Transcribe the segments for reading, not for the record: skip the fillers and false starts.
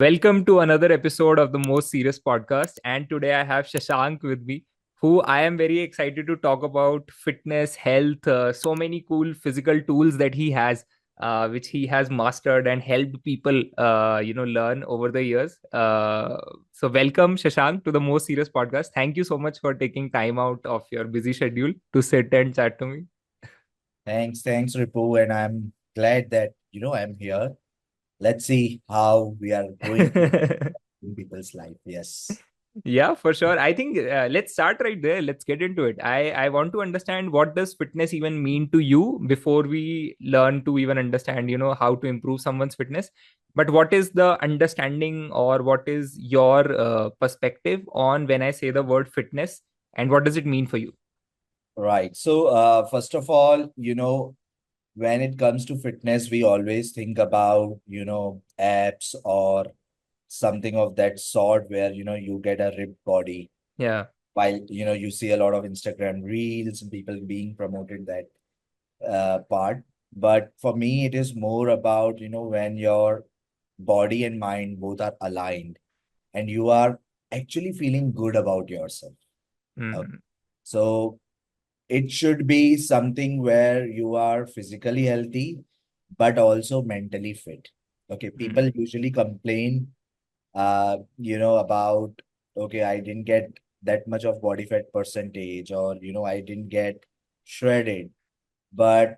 Welcome to another episode of the Most Serious Podcast. And today I have Shashank with me, who I am very excited to talk about fitness, health, so many cool physical tools that he has, which he has mastered and helped people, learn over the years. So welcome, Shashank, to the Most Serious Podcast. Thank you so much for taking time out of your busy schedule to sit and chat to me. Thanks, Ripu, and I'm glad that I'm here. Let's see how we are going to in people's life. Yes. Yeah, for sure. I think let's start right there. Let's get into it. I want to understand, what does fitness even mean to you before we learn to even understand, how to improve someone's fitness. But what is the understanding, or what is your perspective on when I say the word fitness, and what does it mean for you? Right. So, first of all, when it comes to fitness, we always think about, apps or something of that sort where, you get a ripped body. Yeah. While, you see a lot of Instagram reels and people being promoted that part. But for me, it is more about, when your body and mind both are aligned and you are actually feeling good about yourself. Okay. Mm, So it should be something where you are physically healthy, but also mentally fit. Okay. mm, People usually complain, about, okay, I didn't get that much of body fat percentage, or, I didn't get shredded. But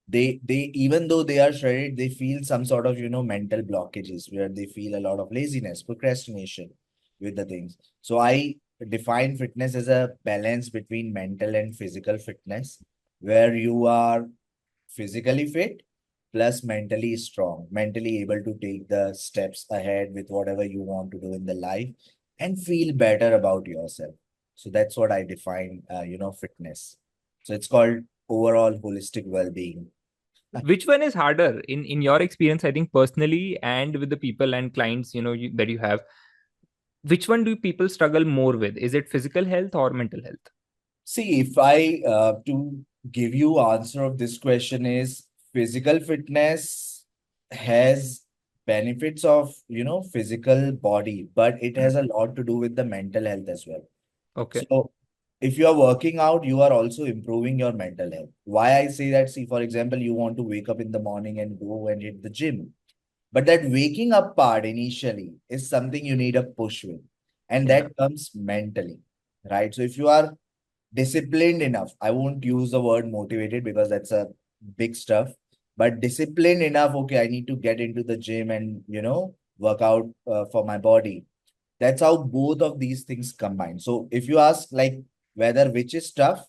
they even though they are shredded, they feel some sort of mental blockages where they feel a lot of laziness, procrastination with the things. So I define fitness as a balance between mental and physical fitness, where you are physically fit plus mentally strong, mentally able to take the steps ahead with whatever you want to do in the life and feel better about yourself. So that's what I define fitness. So it's called overall holistic well-being. which one is harder in your experience? I think personally, and with the people and clients, that you have, which one do people struggle more with? Is it physical health or mental health? See, if I to give you answer of this question is physical fitness has benefits of physical body, but it Hmm. has a lot to do with the mental health as well. Okay. So if you are working out, you are also improving your mental health. Why I say that? See, for example, you want to wake up in the morning and go and hit the gym. But that waking up part initially is something you need a push with. And Yeah. that comes mentally, right? So if you are disciplined enough, I won't use the word motivated because that's a big stuff, but disciplined enough, okay, I need to get into the gym and, work out for my body. That's how both of these things combine. So if you ask like whether which is tough,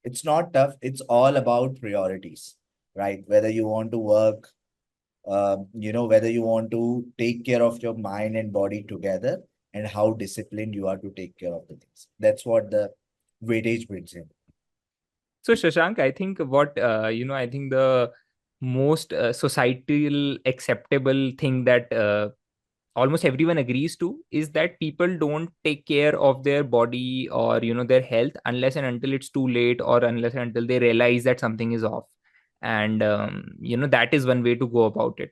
it's not tough. It's all about priorities, right? Whether you want to work, whether you want to take care of your mind and body together, and how disciplined you are to take care of the things. That's what the weightage brings in. So Shashank, I think I think the most societal acceptable thing that almost everyone agrees to is that people don't take care of their body, or their health, unless and until it's too late, or unless and until they realize that something is off. And that is one way to go about it.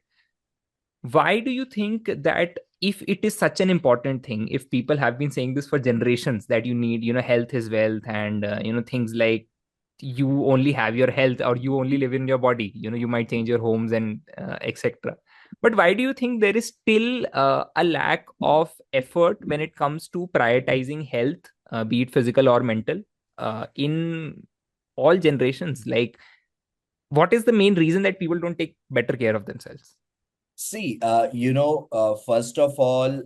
Why do you think that, if it is such an important thing, if people have been saying this for generations, that you need, health is wealth, and things like, you only have your health, or you only live in your body, you might change your homes and etc. But why do you think there is still a lack of effort when it comes to prioritizing health, be it physical or mental, in all generations? Like, what is the main reason that people don't take better care of themselves? See, first of all,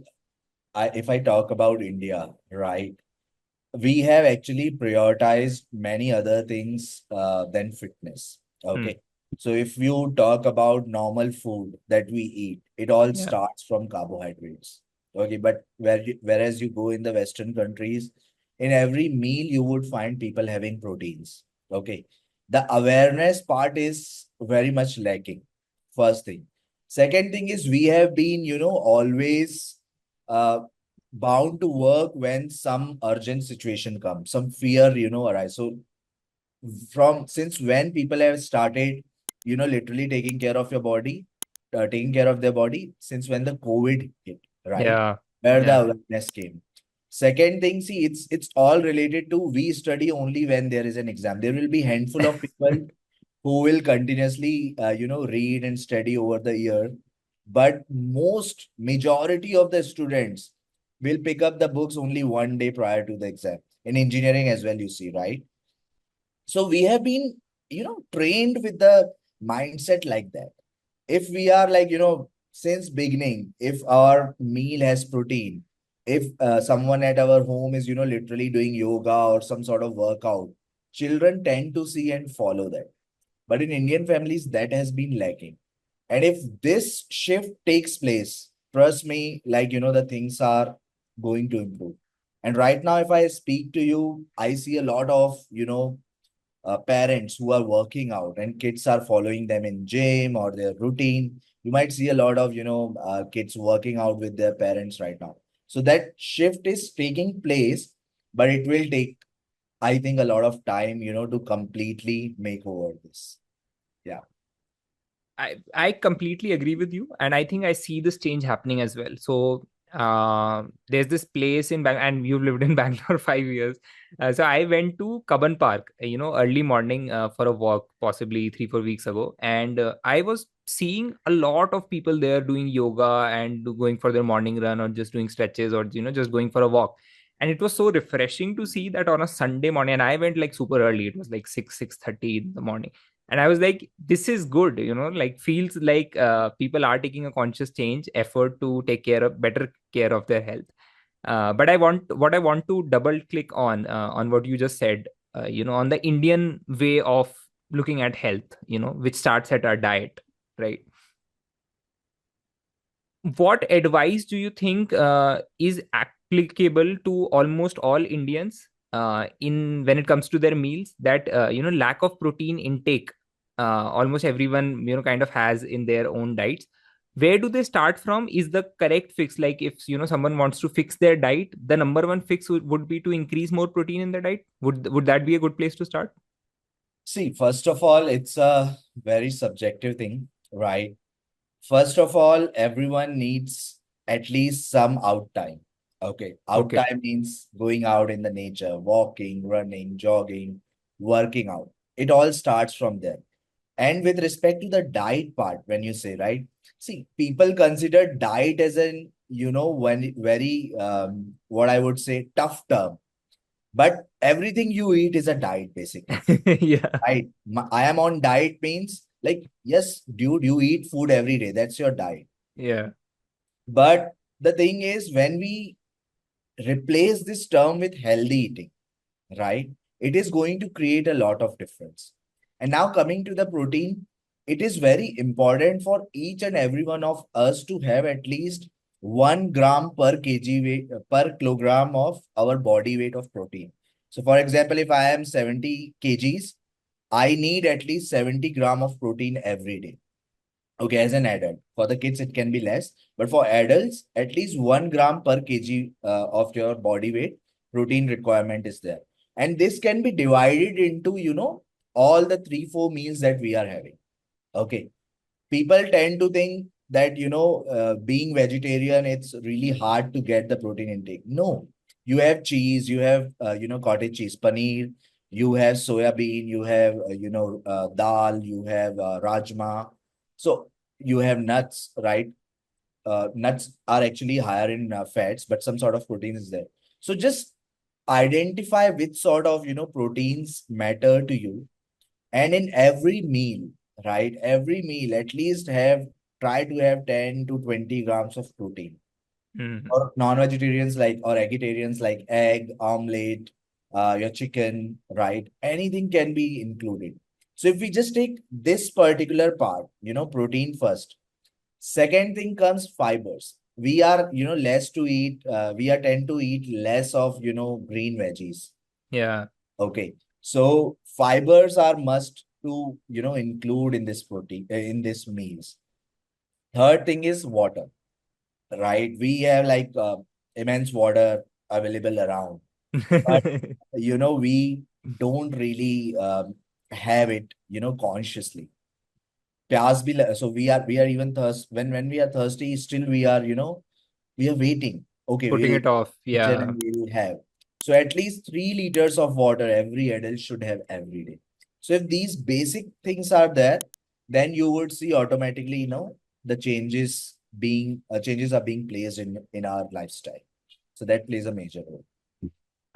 if I talk about India, right, we have actually prioritized many other things than fitness. Hmm. Okay. So if you talk about normal food that we eat, it all Yeah. starts from carbohydrates. Okay. But whereas you go in the Western countries, in every meal, you would find people having proteins. Okay. The awareness part is very much lacking. First thing. Second thing is we have been, always uh, bound to work when some urgent situation comes, some fear, arise. So from since when people have started, literally taking care of your body, taking care of their body since when the COVID hit, right? Yeah. Where the Yeah. awareness came. Second thing, see, it's all related to we study only when there is an exam. There will be handful of people who will continuously, read and study over the year. But most majority of the students will pick up the books only one day prior to the exam. In engineering as well, you see, right? So we have been, trained with the mindset like that. If we are like, since beginning, if our meal has protein, if someone at our home is, literally doing yoga or some sort of workout, children tend to see and follow that. But in Indian families, that has been lacking. And if this shift takes place, trust me, like, the things are going to improve. And right now, if I speak to you, I see a lot of, parents who are working out and kids are following them in gym or their routine. You might see a lot of, kids working out with their parents right now. So that shift is taking place, but it will take, I think, a lot of time, to completely make over this. Yeah. I completely agree with you, and I think I see this change happening as well. So there's this place in Bangalore, and you've lived in Bangalore 5 years. So I went to Kaban Park, early morning for a walk, possibly 3 4 weeks ago, and I was seeing a lot of people there doing yoga and going for their morning run or just doing stretches or just going for a walk. And it was so refreshing to see that on a Sunday morning. And I went like super early. It was like 6 6:30 in the morning, and I was like, this is good, like feels like people are taking a conscious change effort to take care of better care of their health. But I want to double click on what you just said, on the Indian way of looking at health, which starts at our diet, right? What advice do you think is applicable to almost all Indians in when it comes to their meals, that lack of protein intake almost everyone kind of has in their own diets? Where do they start from? Is the correct fix, like if someone wants to fix their diet, the number one fix would be to increase more protein in the diet? Would that be a good place to start? See, first of all, it's a very subjective thing, right? First of all, everyone needs at least some out time. Okay. Out Okay. time means going out in the nature, walking, running, jogging, working out. It all starts from there. And with respect to the diet part, when you say, right? See, people consider diet as an, when very, what I would say, tough term. But everything you eat is a diet, basically. Yeah. Right. I am on diet means like, yes, dude, you eat food every day. That's your diet. Yeah. But the thing is, when we replace this term with healthy eating, right, it is going to create a lot of difference. And now coming to the protein, it is very important for each and every one of us to have at least 1 gram per kg weight, per kilogram of our body weight of protein. So, for example, if I am 70 kgs, I need at least 70 gram of protein every day. Okay, as an adult. For the kids, it can be less. But for adults, at least 1 gram per kg of your body weight protein requirement is there. And this can be divided into, all the 3 4 meals that we are having. Okay. People tend to think that, being vegetarian, it's really hard to get the protein intake. No, you have cheese, you have, cottage cheese, paneer, you have soya bean, you have, dal, you have rajma. So you have nuts, right? Nuts are actually higher in fats, but some sort of protein is there. So just identify which sort of, proteins matter to you, and in every meal, right? Every meal at least try to have 10 to 20 grams of protein. Mhm. Or non-vegetarians like or vegetarians like egg, omelette, your chicken, right? Anything can be included. So if we just take this particular part, protein first. Second thing comes fibers. We are, less to eat, we are tend to eat less of, green veggies. Yeah. Okay. So fibers are must to, include in this protein, in this meals. Third thing is water, right? We have like immense water available around, but we don't really have it, consciously. प्यास भी so we are even thirst when we are thirsty, still we are, we are waiting. Okay, Putting we'll it off. kitchen Yeah. and we'll have. So at least 3 liters of water every adult should have every day. So if these basic things are there, then you would see automatically, the changes are being placed in our lifestyle. So that plays a major role.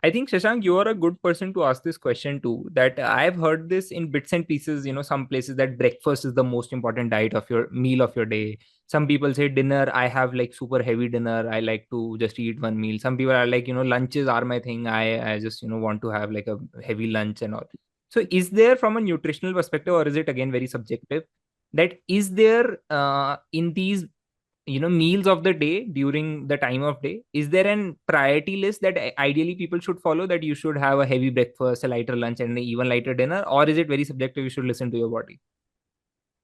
I think Shashank, you are a good person to ask this question too. That I've heard this in bits and pieces. Some places that breakfast is the most important diet of your meal of your day. Some people say dinner. I have like super heavy dinner. I like to just eat one meal. Some people are like, lunches are my thing. I just want to have like a heavy lunch and all. So is there from a nutritional perspective, or is it again very subjective? That is there in these meals of the day during the time of day, is there an priority list that ideally people should follow, that you should have a heavy breakfast, a lighter lunch, and an even lighter dinner, or is it very subjective, you should listen to your body?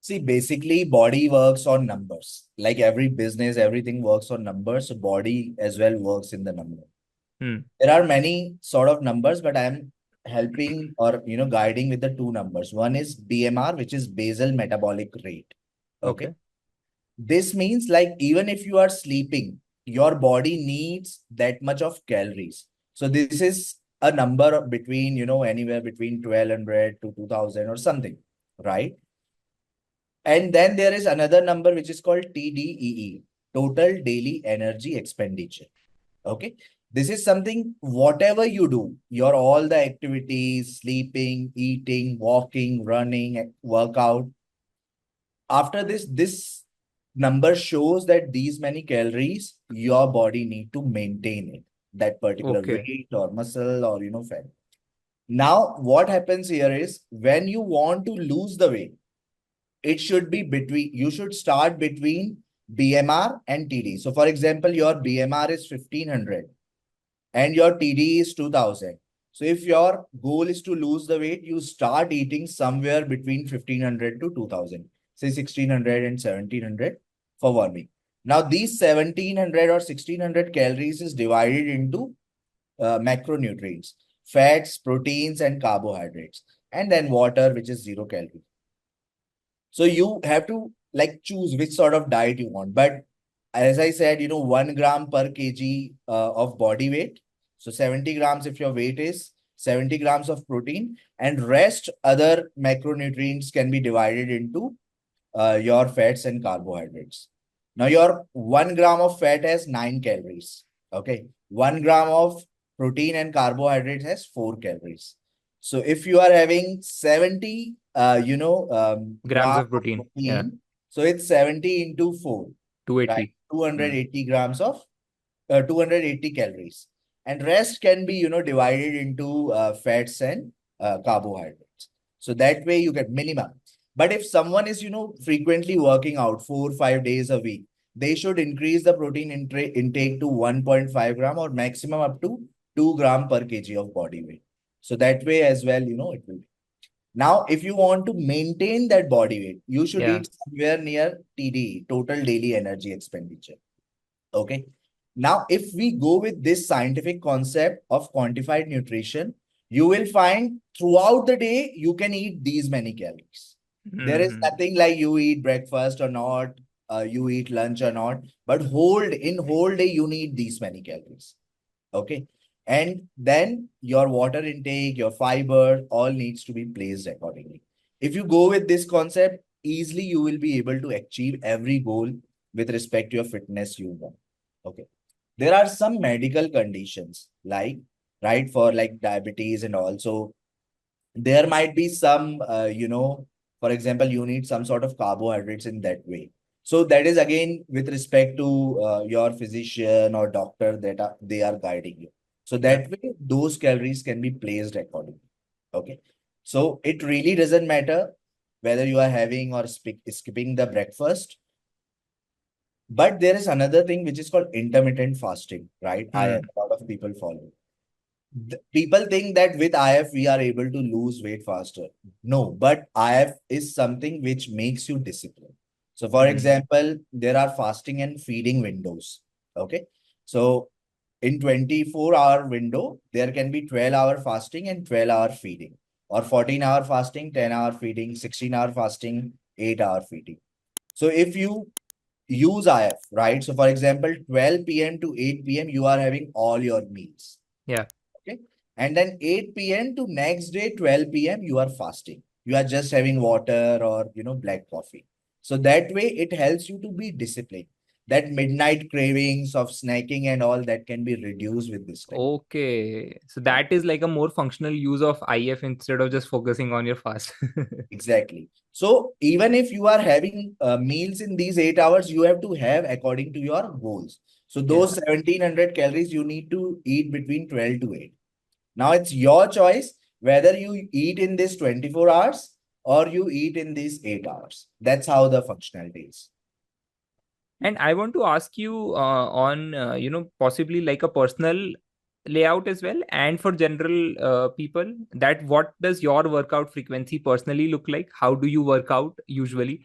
See, basically, body works on numbers. Like every business, everything works on numbers. So body as well works in the number. Hmm. There are many sort of numbers, but I'm helping or guiding with the two numbers. One is BMR, which is basal metabolic rate. Okay. Okay. This means like even if you are sleeping, your body needs that much of calories. So this is a number between, anywhere between 1200 to 2000 or something, right? And then there is another number which is called TDEE, total daily energy expenditure. Okay. This is something, whatever you do, your all the activities, sleeping, eating, walking, running, workout. After this number shows that these many calories your body need to maintain it, that particular Okay. weight or muscle or, fat. Now, what happens here is when you want to lose the weight, it should be between, you should start between BMR and TD. So for example, your BMR is 1500 and your TD is 2000. So if your goal is to lose the weight, you start eating somewhere between 1500 to 2000, say 1600 and 1700 for 1 week. Now these 1700 or 1600 calories is divided into macronutrients, fats, proteins, and carbohydrates, and then water, which is 0 calorie. So you have to like choose which sort of diet you want. But as I said, 1 gram per kg of body weight. So 70 grams if your weight is 70 grams of protein, and rest other macronutrients can be divided into your fats and carbohydrates. Now your 1 gram of fat has 9 calories. Okay. 1 gram of protein and carbohydrates has 4 calories. So if you are having 70, Grams gram of of protein. Yeah. protein, so it's 70 into 4, right? 280. Hmm. 280 grams of 280 calories. And rest can be, divided into fats and carbohydrates. So that way you get minimum. But if someone is, frequently working out 4 or 5 days a week, they should increase the protein intake to 1.5 gram or maximum up to 2 gram per kg of body weight. So that way as well, it will be. Now, if you want to maintain that body weight, you should Yeah. eat somewhere near TDE, total daily energy expenditure. Okay. Now, if we go with this scientific concept of quantified nutrition, you will find throughout the day, you can eat these many calories. There is Hmm. nothing like you eat breakfast or not, you eat lunch or not, but whole day, you need these many calories. Okay. And then your water intake, your fiber, all needs to be placed accordingly. If you go with this concept, easily you will be able to achieve every goal with respect to your fitness you want. Okay. There are some medical conditions like, right, for like diabetes and also there might be some, for example, you need some sort of carbohydrates in that way. So that is again with respect to your physician or doctor that they are guiding you. So Yeah. that way, those calories can be placed accordingly. Okay. So it really doesn't matter whether you are having or skipping the breakfast. But there is another thing which is called intermittent fasting, right? A Hmm. lot of people follow. People think that with IF we are able to lose weight faster. No, but IF is something which makes you disciplined. So, for Hmm. example, there are fasting and feeding windows. Okay. So, in 24-hour window, there can be 12-hour fasting and 12-hour feeding, or 14-hour fasting, 10-hour feeding, 16-hour fasting, 8 hour feeding. So if you use IF, right? So for example, 12 p.m. to 8 p.m., you are having all your meals. Yeah. Okay. And then 8 p.m. to next day, 12 p.m., you are fasting. You are just having water or, black coffee. So that way it helps you to be disciplined. That midnight cravings of snacking and all that can be reduced with this time. Okay. So Yeah. that is like a more functional use of IF instead of just focusing on your fast. Exactly. So even if you are having meals in these 8 hours, you have to have according to your goals. So Yeah. those 1700 calories you need to eat between 12 to 8. Now it's your choice whether you eat in this 24 hours or you eat in these 8 hours. That's how the functionality is. And I want to ask you on, possibly like a personal layout as well, and for general people, that what does your workout frequency personally look like? How do you work out usually?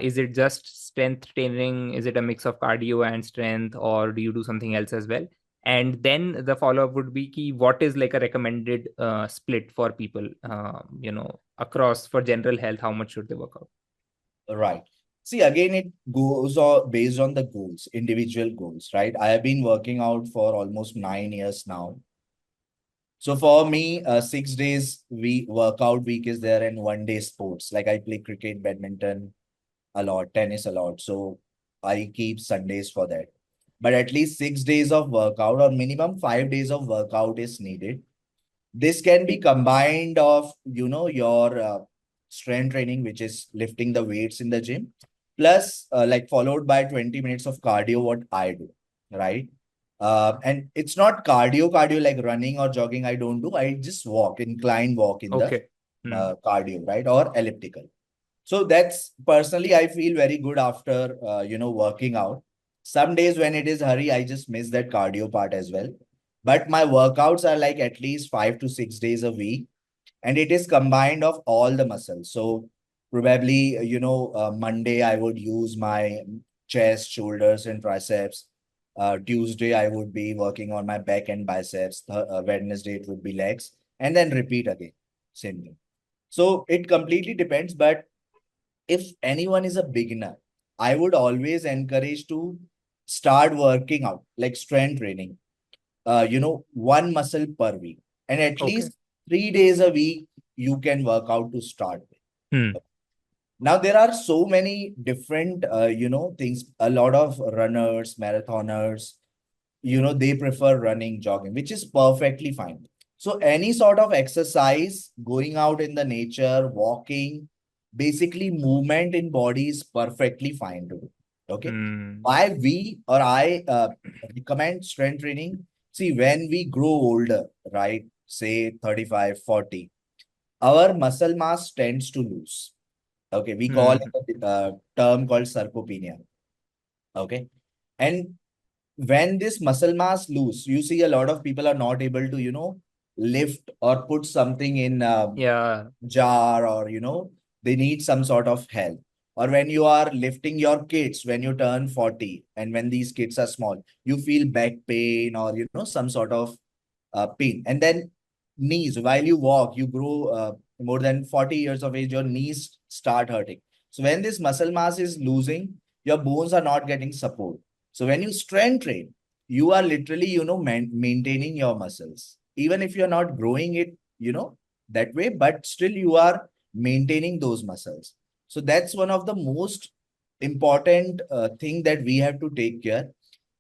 Is it just strength training? Is it a mix of cardio and strength, or do you do something else as well? And then the follow up would be key. What is like a recommended split for people, across for general health? How much should they work out? Right. See, again, it goes based on the goals, individual goals, right? I have been working out for almost 9 years now. So for me, 6 days workout week is there and 1 day sports. Like I play cricket, badminton a lot, tennis a lot. So I keep Sundays for that. But at least 6 days of workout or minimum 5 days of workout is needed. This can be combined of, your strength training, which is lifting the weights in the gym, plus like followed by 20 minutes of cardio, what I do, right? And it's not cardio like running or jogging. I don't do. I just walk, incline walk in the Okay. Hmm. cardio, right? Or elliptical. So that's personally, I feel very good after, working out. Some days when it is hurry, I just miss that cardio part as well. But my workouts are like at least 5 to 6 days a week, and it is combined of all the muscles. So probably, Monday I would use my chest, shoulders, and triceps. Tuesday I would be working on my back and biceps. Wednesday it would be legs, and then repeat again. Same thing. So it completely depends, but if anyone is a beginner, I would always encourage to start working out like strength training, one muscle per week. And at Okay. least 3 days a week, you can work out to start Hmm. with. Now, there are so many different, things. A lot of runners, marathoners, they prefer running, jogging, which is perfectly fine. So any sort of exercise, going out in the nature, walking, basically movement in body is perfectly fine to do. Okay. Hmm. Why we or I recommend strength training? See, when we grow older, right? Say 35, 40, our muscle mass tends to lose. Okay. We call Hmm. it a term called sarcopenia. Okay. And when this muscle mass lose, you see a lot of people are not able to, lift or put something in Yeah. jar, or, they need some sort of help. Or when you are lifting your kids, when you turn 40 and when these kids are small, you feel back pain or, some sort of pain. And then knees, while you walk, you grow more than 40 years of age, your knees start hurting. So when this muscle mass is losing, your bones are not getting support. So when you strength train, you are literally, maintaining your muscles. Even if you're not growing it, that way, but still you are maintaining those muscles. So that's one of the most important thing that we have to take care.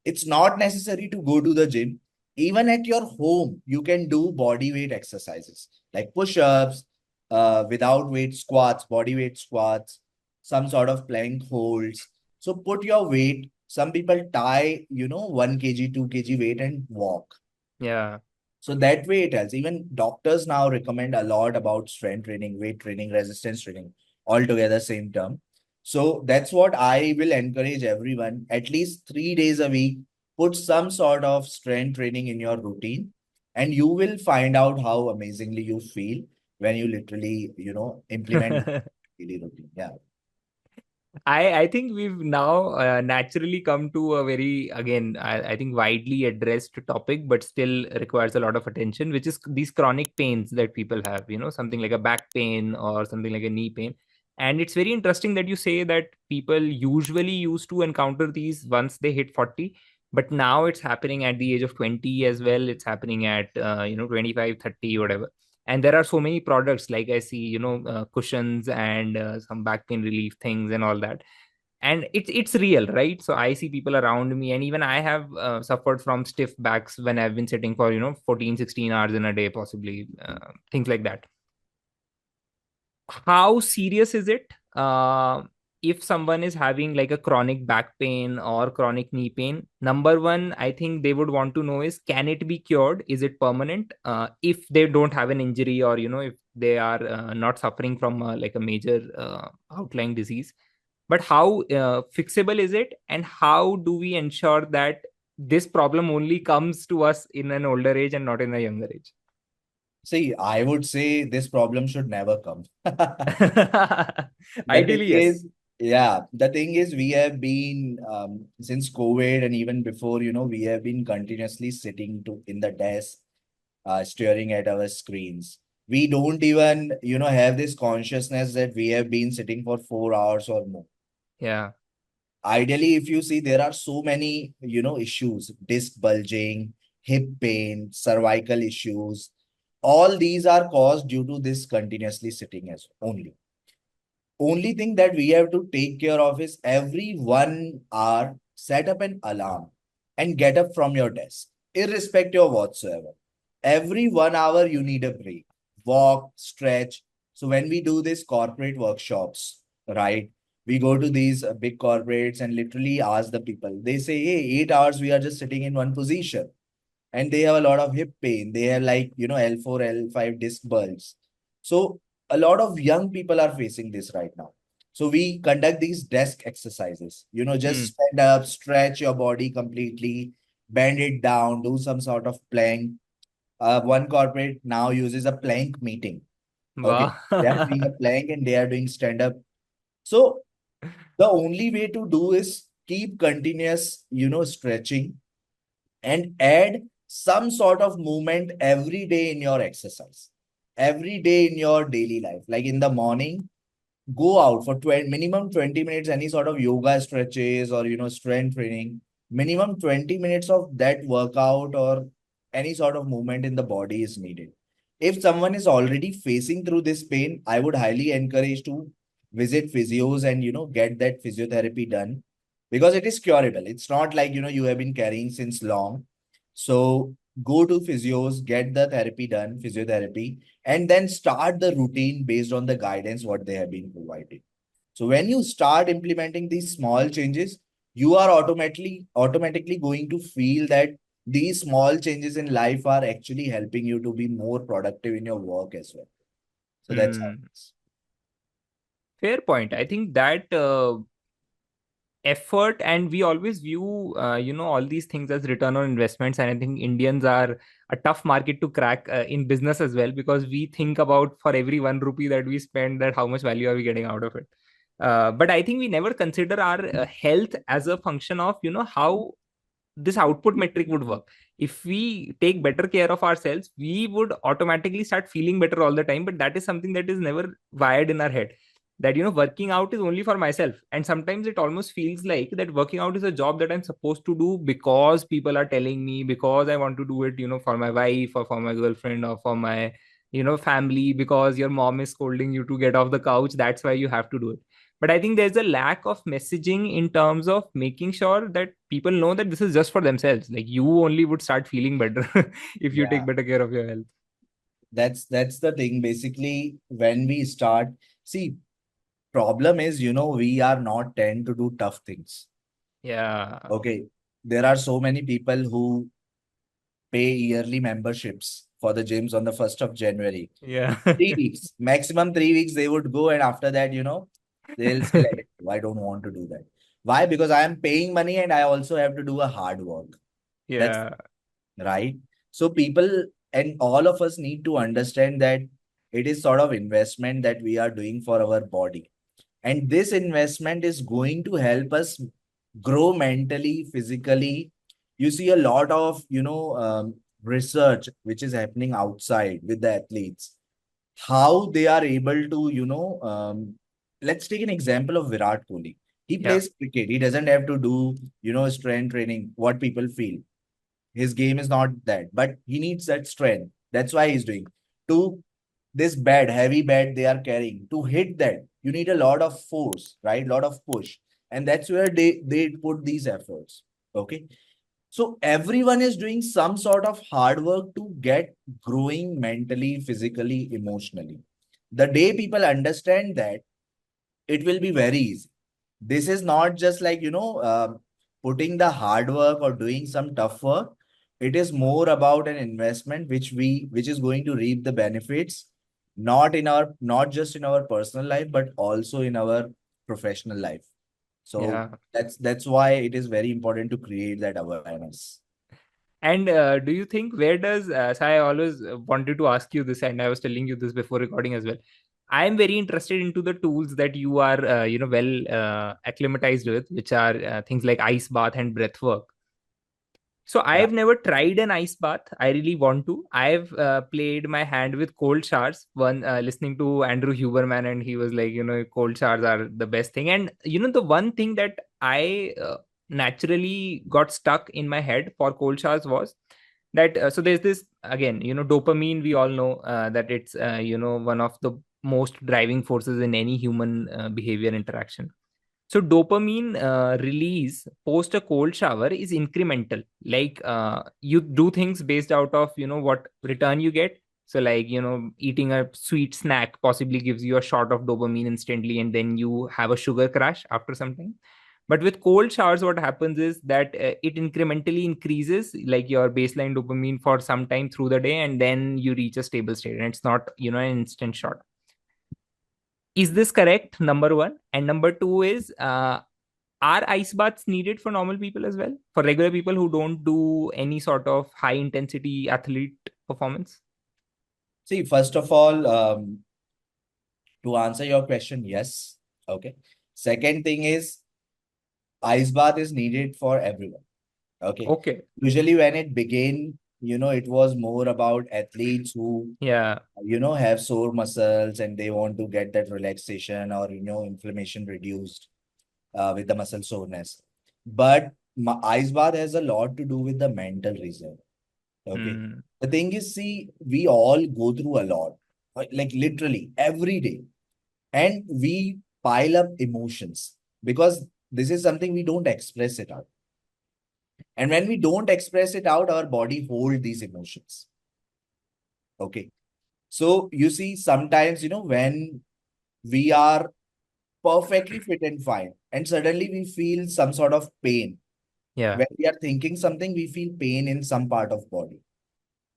It's not necessary to go to the gym. Even at your home, you can do body weight exercises like push-ups, without weight squats, body weight squats, some sort of plank holds. So put your weight. Some people tie, 1 kg, 2 kg weight and walk. Yeah. So that way it helps. Even doctors now recommend a lot about strength training, weight training, resistance training, all together same term. So that's what I will encourage everyone. At least 3 days a week, put some sort of strength training in your routine, and you will find out how amazingly you feel when you literally, implement daily routine. Yeah. I think we've now naturally come to a very, again, I think widely addressed topic, but still requires a lot of attention, which is these chronic pains that people have, something like a back pain or something like a knee pain. And it's very interesting that you say that people usually used to encounter these once they hit 40, but now it's happening at the age of 20 as well. It's happening at 25, 30, whatever. And there are so many products, like I see, cushions and some back pain relief things and all that. And it's real, right? So I see people around me, and even I have suffered from stiff backs when I've been sitting for 14, 16 hours in a day, possibly, things like that. How serious is it if someone is having like a chronic back pain or chronic knee pain? Number one, I think they would want to know is, can it be cured? Is it permanent? If they don't have an injury, or if they are not suffering from like a major outlying disease. But how fixable is it, and how do we ensure that this problem only comes to us in an older age and not in a younger age? See, I would say this problem should never come. The thing Ideally, yes. is, yeah, the thing is, we have been since COVID and even before, we have been continuously sitting in the desk, staring at our screens. We don't even, have this consciousness that we have been sitting for 4 hours or more. Yeah. Ideally, if you see, there are so many, issues, disc bulging, hip pain, cervical issues. All these are caused due to this continuously sitting as only. Only thing that we have to take care of is every 1 hour, set up an alarm and get up from your desk, irrespective of whatsoever. Every 1 hour, you need a break, walk, stretch. So when we do these corporate workshops, right, we go to these big corporates and literally ask the people, they say, hey, 8 hours, we are just sitting in one position, and they have a lot of hip pain. They have like, L4, L5 disc bulges. So a lot of young people are facing this right now. So we conduct these desk exercises, Hmm. just stand up, stretch your body completely, bend it down, do some sort of plank. One corporate now uses a plank meeting. Okay. Wow. They are doing a plank and they are doing stand up. So the only way to do is keep continuous, stretching and add some sort of movement every day in your exercise, every day in your daily life. Like in the morning, go out for 20, minimum 20 minutes, any sort of yoga stretches or, strength training, minimum 20 minutes of that workout or any sort of movement in the body is needed. If someone is already facing through this pain, I would highly encourage to visit physios and, get that physiotherapy done because it is curable. It's not like, you have been carrying since long. So go to physios, get the therapy done, physiotherapy, and then start the routine based on the guidance what they have been provided. So when you start implementing these small changes, you are automatically going to feel that these small changes in life are actually helping you to be more productive in your work as well. So that's how Hmm. it is. Fair point. I think that effort, and we always view all these things as return on investments, and I think Indians are a tough market to crack in business as well, because we think about, for every 1 rupee that we spend, that how much value are we getting out of it. But I think we never consider our health as a function of how this output metric would work. If we take better care of ourselves, we would automatically start feeling better all the time, but that is something that is never wired in our head, that working out is only for myself. And sometimes it almost feels like that working out is a job that I'm supposed to do because people are telling me, because I want to do it for my wife or for my girlfriend or for my family, because your mom is scolding you to get off the couch, that's why you have to do it. But I think there's a lack of messaging in terms of making sure that people know that this is just for themselves. Like, you only would start feeling better if you take Yeah, better care of your health. that's the thing. Basically, when we start, see, problem is, we are not tend to do tough things. Yeah. Okay. There are so many people who pay yearly memberships for the gyms on the 1st of January. Yeah. 3 weeks, maximum 3 weeks they would go, and after that, they'll say, let it go. I don't want to do that. Why? Because I am paying money and I also have to do a hard work. That's Yeah. right. So people and all of us need to understand that it is sort of investment that we are doing for our body. And this investment is going to help us grow mentally, physically. You see a lot of, research which is happening outside with the athletes, how they are able to, let's take an example of Virat Kohli. He Yeah. plays cricket. He doesn't have to do, strength training, what people feel. His game is not that, but he needs that strength. That's why he's doing. To this bat, heavy bat they are carrying, to hit that, you need a lot of force, right? Lot of push. And that's where they put these efforts. Okay. So everyone is doing some sort of hard work to get growing mentally, physically, emotionally. The day people understand that, it will be very easy. This is not just like, putting the hard work or doing some tough work. It is more about an investment which is going to reap the benefits, not just in our personal life, but also in our professional life. So Yeah. that's why it is very important to create that awareness. And do you think where does so I always wanted to ask you this, and I was telling you this before recording as well. I am very interested into the tools that you are well acclimatized with, which are things like ice bath and breath work. So Yeah. I've never tried an ice bath. I really want to. I've played my hand with cold showers. One listening to Andrew Huberman, and he was like, cold showers are the best thing. And the one thing that I naturally got stuck in my head for cold showers was that. So there's this again, dopamine. We all know that it's one of the most driving forces in any human behavior interaction. So dopamine release post a cold shower is incremental. Like you do things based out of what return you get. So like eating a sweet snack possibly gives you a shot of dopamine instantly, and then you have a sugar crash after some time. But with cold showers, what happens is that it incrementally increases like your baseline dopamine for some time through the day, and then you reach a stable state, and it's not an instant shot. Is this correct? Number one. And number two is are ice baths needed for normal people as well? For regular people who don't do any sort of high intensity athlete performance? See, first of all, to answer your question, yes. Okay. Second thing is, ice bath is needed for everyone. Okay. Okay. Usually when it began, it was more about athletes who, Yeah. have sore muscles and they want to get that relaxation or, inflammation reduced with the muscle soreness. But ice bath has a lot to do with the mental reserve. Okay. Hmm. The thing is, see, we all go through a lot, like literally every day, and we pile up emotions because this is something we don't express it out. And when we don't express it out, our body hold these emotions. Okay. So you see, sometimes, when we are perfectly fit and fine, and suddenly we feel some sort of pain. Yeah. When we are thinking something, we feel pain in some part of body,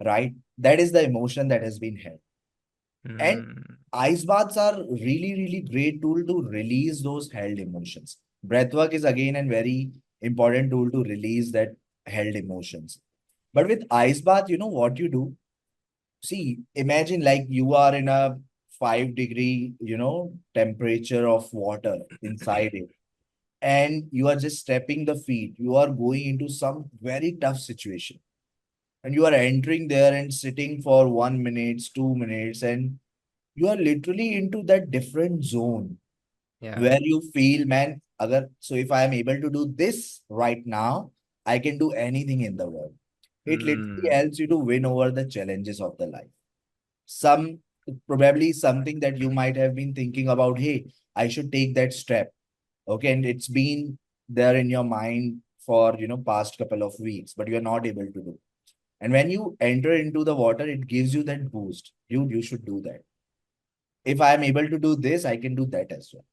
right? That is the emotion that has been held. And Hmm. ice baths are really, really great tool to release those held emotions. Breath work is again a very important tool to release that held emotions. But with ice bath, you know what you do? See, imagine like you are in a 5 degree, temperature of water inside it, and you are just stepping the feet. You are going into some very tough situation, and you are entering there and sitting for 1 minute, 2 minutes, and you are literally into that different zone Yeah. where you feel, man, so if I am able to do this right now, I can do anything in the world. It literally Hmm. helps you to win over the challenges of the life. Some Probably something that you might have been thinking about, hey, I should take that step. Okay, and it's been there in your mind for past couple of weeks, but you're not able to do. And when you enter into the water, it gives you that boost. You should do that. If I am able to do this, I can do that as well.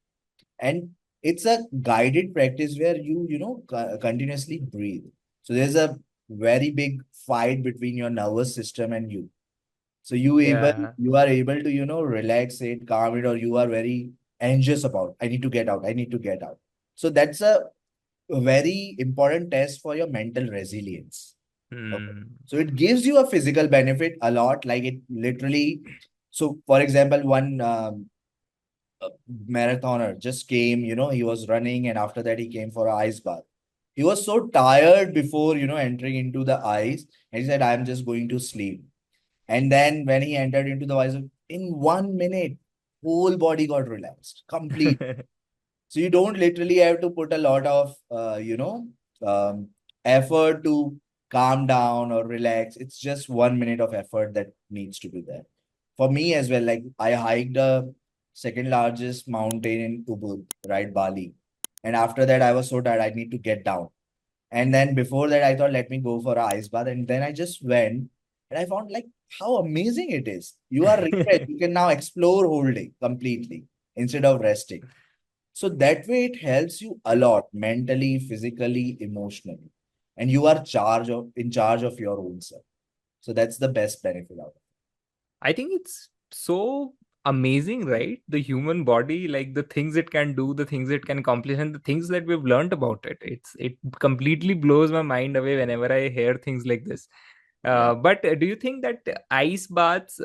And it's a guided practice where you continuously breathe. So there's a very big fight between your nervous system and you. So Yeah. you are able to relax it, calm it, or you are very anxious about, I need to get out, I need to get out. So that's a very important test for your mental resilience. Okay. Hmm. So it gives you a physical benefit a lot, like it literally. So for example, one marathoner just came, he was running, and after that he came for a ice bath. He was so tired before, entering into the ice, and he said, I'm just going to sleep. And then when he entered into the ice, in 1 minute, whole body got relaxed, complete. So you don't literally have to put a lot of, um, effort to calm down or relax. It's just 1 minute of effort that needs to be there. For me as well, like I hiked the second largest mountain in Ubud, right, Bali. And after that, I was so tired, I need to get down. And then before that, I thought, let me go for an ice bath. And then I just went and I found like how amazing it is. You are refreshed. You can now explore whole day completely instead of resting. So that way it helps you a lot mentally, physically, emotionally. And you are in charge of your own self. So that's the best benefit out of it. I think it's so amazing, right? The human body, like the things it can do, the things it can accomplish, and the things that we've learned about it. It completely blows my mind away whenever I hear things like this. Yeah. But do you think that ice baths,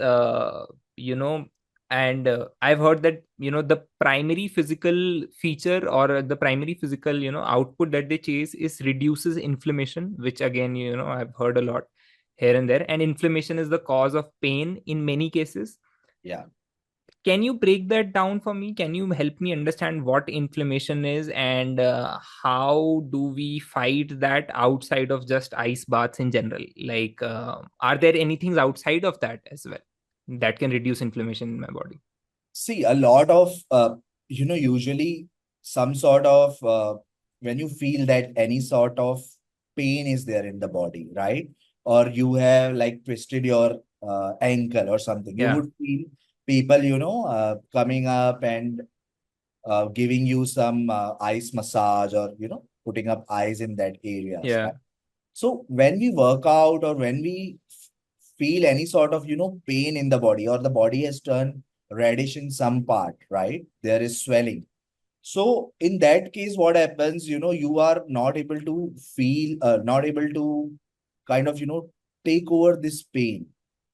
and I've heard that the primary physical feature or the primary physical output that they chase is reduces inflammation, which again I've heard a lot here and there, and inflammation is the cause of pain in many cases. Yeah. Can you break that down for me? Can you help me understand what inflammation is, and how do we fight that outside of just ice baths in general? Like, are there any things outside of that as well that can reduce inflammation in my body? See, a lot of, usually some sort of, when you feel that any sort of pain is there in the body, right? Or you have like twisted your ankle or something, you Yeah, would feel people, coming up and giving you some ice massage or, putting up ice in that areas, yeah. right? So when we work out or when we feel any sort of, pain in the body or the body has turned reddish in some part, right? There is swelling. So in that case, what happens, you are not able to feel, not able to kind of, take over this pain.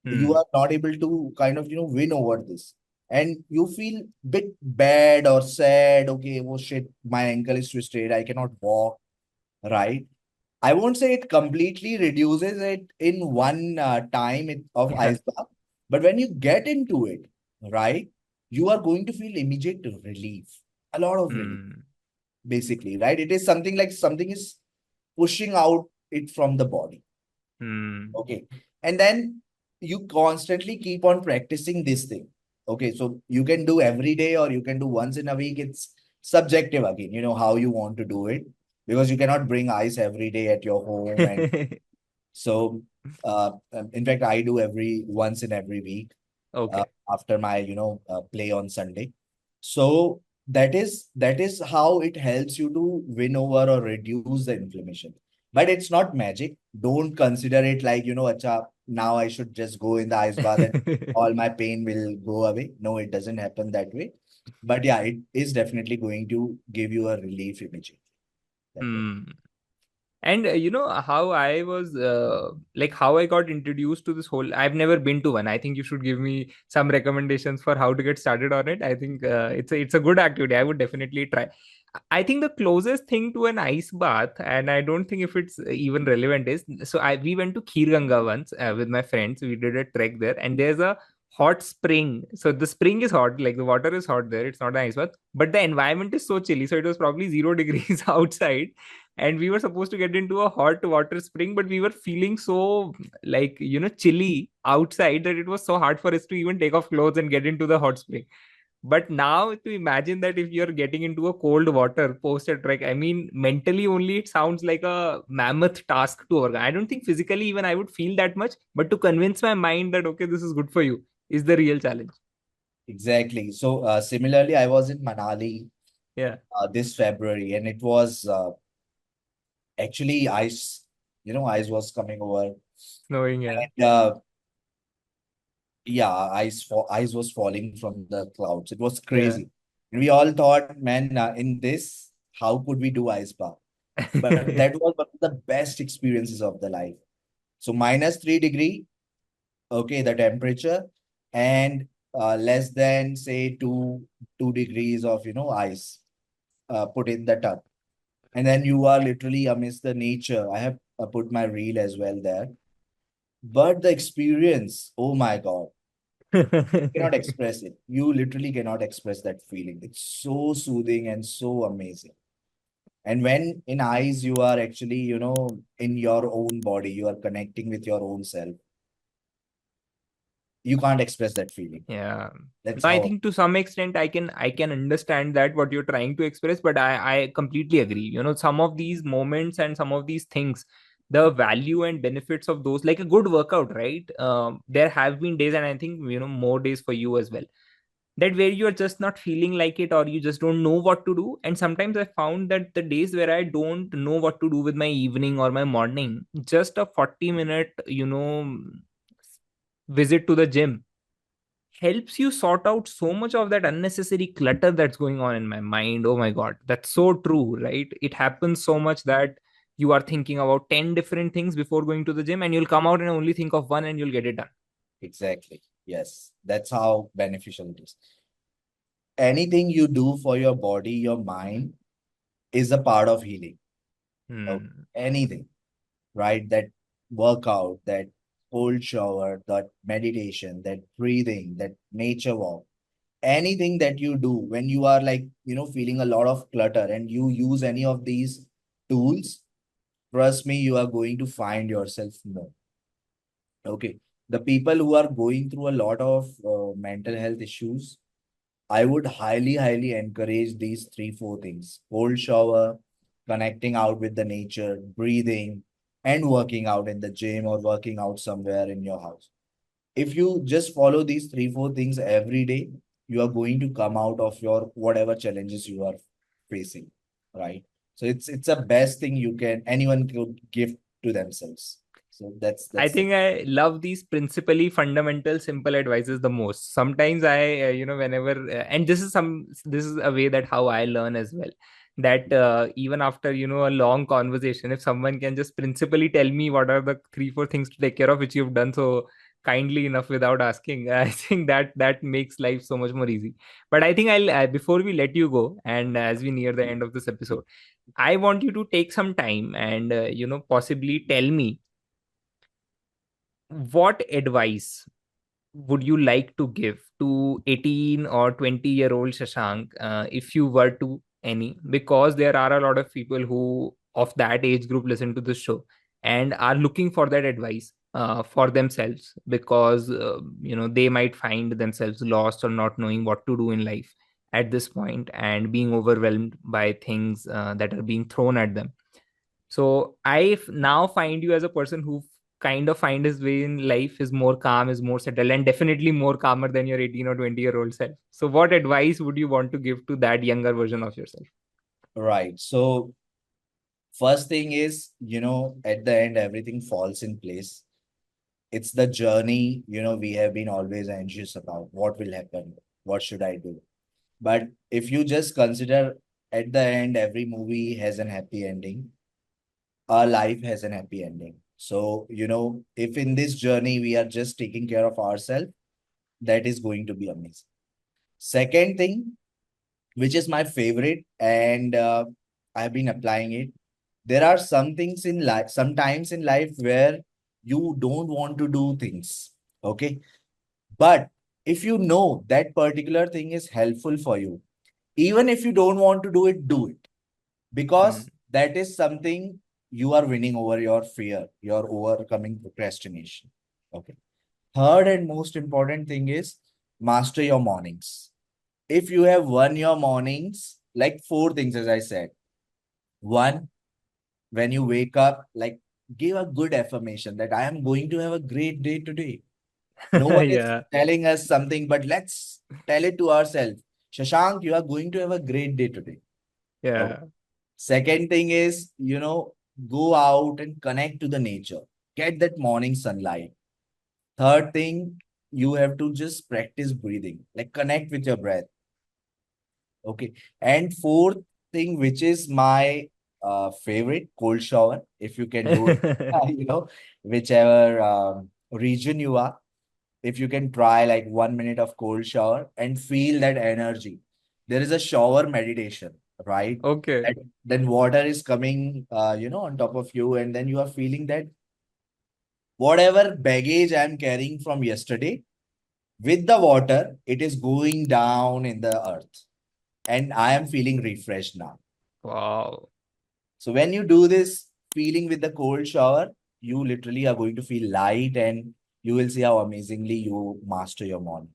You Hmm. are not able to kind of, win over this. And you feel bit bad or sad. Okay, oh shit, my ankle is twisted. I cannot walk, right? I won't say it completely reduces it in one of Yeah. ice bath, but when you get into it, right, you are going to feel immediate relief, a lot of relief, Hmm. basically, right? It is something like something is pushing out it from the body. Hmm. Okay. And then you constantly keep on practicing this thing. Okay. So you can do every day or you can do once in a week. It's subjective again, how you want to do it because you cannot bring ice every day at your home. And so, in fact, I do every once in every week Okay. after my play on Sunday. So that is how it helps you to win over or reduce the inflammation. But it's not magic. Don't consider it like acha, now I should just go in the ice bath and all my pain will go away. No, it doesn't happen that way. But yeah, it is definitely going to give you a relief immediately. That way. Hmm. And how I was like how I got introduced to this whole. I've never been to one. I think you should give me some recommendations for how to get started on it. I think it's a good activity. I would definitely try. I think the closest thing to an ice bath, and I don't think if it's even relevant, is so we went to Khirganga once with my friends. We did a trek there, and there's a hot spring. So the spring is hot, like the water is hot there. It's not an ice bath, but the environment is so chilly. So it was probably 0 degrees outside, and we were supposed to get into a hot water spring, but we were feeling so like chilly outside that it was so hard for us to even take off clothes and get into the hot spring. But now to imagine that if you're getting into a cold water post a trek, I mean, mentally only it sounds like a mammoth task to organize. I don't think physically even I would feel that much, but to convince my mind that okay, this is good for you is the real challenge. Exactly. So similarly, I was in Manali Yeah. this February, and it was actually ice. Ice was coming over, Snowing. Yeah. and yeah, ice was falling from the clouds. It was Yeah. crazy, and we all thought, man, in this, how could we do ice bath? But that was one of the best experiences of the life. So -3 degree, okay, the temperature, and less than say two degrees of ice put in the tub. And then you are literally amidst the nature. I have put my reel as well there. But the experience, oh my God. Cannot express it. You literally cannot express that feeling. It's so soothing and so amazing. And when in eyes, you are actually, in your own body, you are connecting with your own self. You can't express that feeling. Yeah. That's No, I how. think to some extent I can understand that what you're trying to express, but I completely agree. Some of these moments and some of these things, the value and benefits of those, like a good workout, right? There have been days, and I think more days for you as well, that where you're just not feeling like it, or you just don't know what to do. And sometimes I found that the days where I don't know what to do with my evening or my morning, just a 40-minute visit to the gym helps you sort out so much of that unnecessary clutter that's going on in my mind. Oh my god, that's so true, right? It happens so much that you are thinking about 10 different things before going to the gym, and you'll come out and only think of one and you'll get it done. Exactly. Yes. That's how beneficial it is. Anything you do for your body, your mind is a part of healing. Okay. Hmm. Anything, right? That workout, that cold shower, that meditation, that breathing, that nature walk, anything that you do when you are like, feeling a lot of clutter and you use any of these tools, trust me, you are going to find yourself more. Okay. The people who are going through a lot of mental health issues, I would highly, highly encourage these three, four things: cold shower, connecting out with the nature, breathing, and working out in the gym or working out somewhere in your house. If you just follow these three, four things every day, you are going to come out of your whatever challenges you are facing, right? So it's a best thing anyone could give to themselves. So I that's it. think I love these principally fundamental simple advices the most. Sometimes whenever, and this is a way that how I learn as well. That even after, a long conversation, if someone can just principally tell me what are the three, four things to take care of, which you've done so kindly enough without asking, I think that makes life so much more easy. But I think before we let you go, and as we near the end of this episode, I want you to take some time and, possibly tell me what advice would you like to give to 18 or 20-year-old Shashank, if you were to any? Because there are a lot of people who of that age group listen to this show and are looking for that advice for themselves, because they might find themselves lost or not knowing what to do in life at this point, and being overwhelmed by things that are being thrown at them. So now find you as a person who kind of find his way in life, is more calm, is more settled, and definitely more calmer than your 18 or 20-year-old self. So what advice would you want to give to that younger version of yourself? Right. So first thing is, at the end, everything falls in place. It's the journey, we have been always anxious about what will happen, what should I do. But if you just consider, at the end, every movie has an happy ending. Our life has an happy ending. So, if in this journey we are just taking care of ourselves, that is going to be amazing. Second thing, which is my favorite, and I've been applying it. There are some things in life, sometimes in life, where you don't want to do things. Okay. But if you know that particular thing is helpful for you, even if you don't want to do it, Hmm. because that is something you are winning over your fear, you're overcoming procrastination. Okay. Third and most important thing is master your mornings. If you have won your mornings, like four things, as I said. One, when you wake up, like give a good affirmation that I am going to have a great day today. No one is Yeah. telling us something, but let's tell it to ourselves. Shashank, you are going to have a great day today. Okay. Yeah. Second thing is, go out and connect to the nature. Get that morning sunlight. Third thing, you have to just practice breathing, like connect with your breath. Okay. And fourth thing, which is my favorite, cold shower. If you can do it, whichever region you are, if you can try like 1 minute of cold shower and feel that energy. There is a shower meditation, right? Okay. And then water is coming, on top of you, and then you are feeling that whatever baggage I'm carrying from yesterday, With the water, it is going down in the earth. And I am feeling refreshed now. Wow. So when you do this feeling with the cold shower, you literally are going to feel light and you will see how amazingly you master your morning.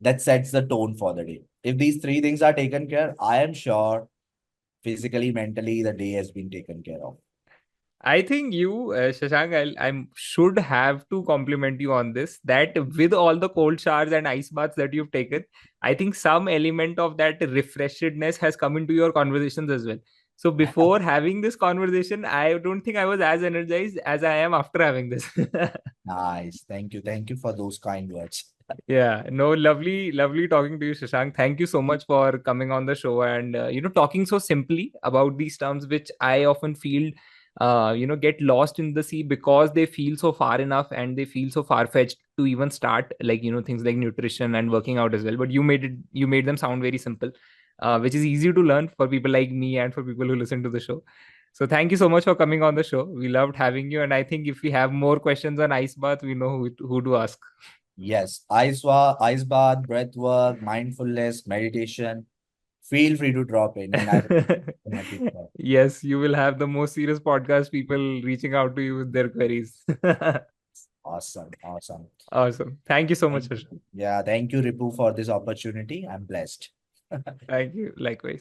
That sets the tone for the day. If these three things are taken care, I am sure physically, mentally, the day has been taken care of. I think you, Shashank, I should have to compliment you on this. That with all the cold showers and ice baths that you've taken, I think some element of that refreshedness has come into your conversations as well. So before having this conversation, I don't think I was as energized as I am after having this. Nice. Thank you. Thank you for those kind words. Yeah, no, lovely, lovely talking to you, Shashank. Thank you so much for coming on the show and talking so simply about these terms, which I often feel get lost in the sea because they feel so far enough and they feel so far fetched to even start, like things like nutrition and working out as well. But you made them sound very simple, which is easy to learn for people like me and for people who listen to the show. So thank you so much for coming on the show. We loved having you, and I think if we have more questions on ice bath, we know who to ask. Yes, ice bath, breath work, mindfulness, meditation. Feel free to drop in, and I will definitely try. Yes, you will have the most serious podcast people reaching out to you with their queries. Awesome, awesome. Awesome. Thank you so much, Thank Harsh. you. Yeah, thank you, Ripu, for this opportunity. I'm blessed. Thank you. Likewise.